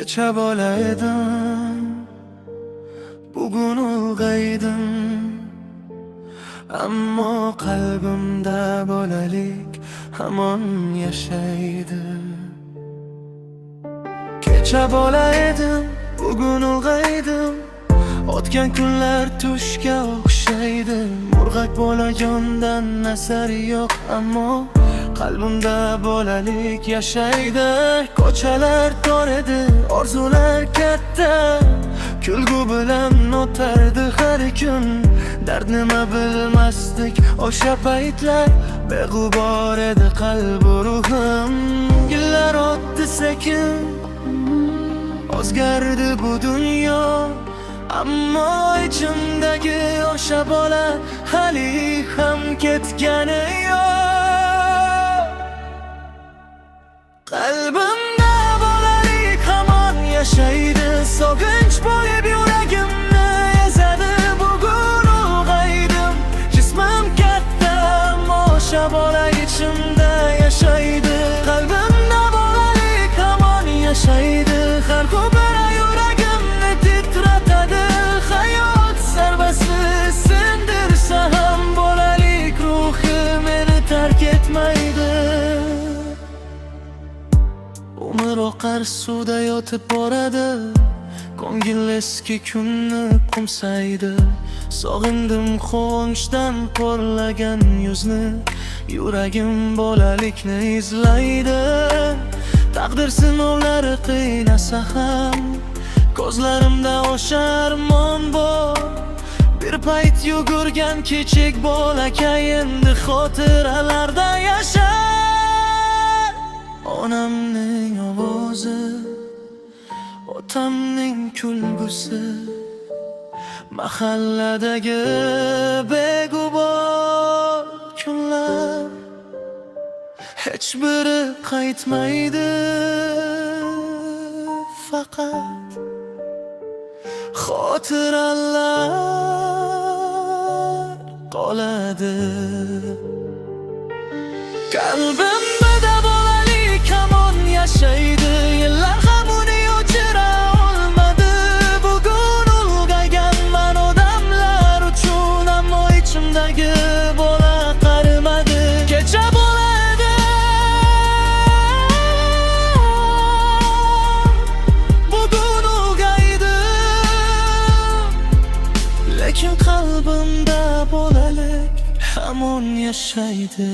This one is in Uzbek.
Kecha bola edim, bugun ulg'aydim, ammo qalbimda bolalik hamon yashaydi. Kecha bola edim, bugun ulg'aydim, o'tgan kunlar tushga o'xshaydi. Murg'ak bolajondan asari yo'q, ammo qalbimda bolalik yashaydi. Ko'chalar tor edi, orzular katta, kulgu bilan o'tardi har kun. Dard nima bilmasdik o'sha paytlar, beg'ubor edi qalbu ruhim. Yillar o'tdi sekin, o'zgardi bu dunyo, ammo ichimdagi o'sha bola hali ham ketgani yo'q. Qalbimda bolalik hamon yashaydi, sog'inch bo'lib yuragimni ezadi. Bugun ulg'aydim, jismim katta, ammo o'sha bola ichimda yashaydi. Qalbimda bolalik hamon yashaydi, har ko'para yuragimni titratadi. Hayot zarbasi sindirsa ham bolalik ruhi meni tark etmaydi. Umr oqar suvda yotib boradi, ko'ngil eski kunni qo'msaydi. Sog'indim quvonchdan porlagan yuzni, yuragim bolalikni izlaydi. Taqdir sinovlari qiynasa ham, ko'zlarimda o'sha armon bor. Bir payt yugurgan kichik bolakay endi xotiralarda yashar. Onamning ovozi, otamning kulgusi, mahalladagi beg'ubor kunlar hech biri qaytmaydi, faqat xotiralar qoladi. Qalbimda bolalik hamon yashaydi, yillar ham uni o'chira olmadi. Bugun ulg'ayganman odamlar uchun, ammo ichimdagi bola qarimadi. Kecha bola edim, bugun ulg'aydim, lekin qalbimda bolalik hamon yashaydi.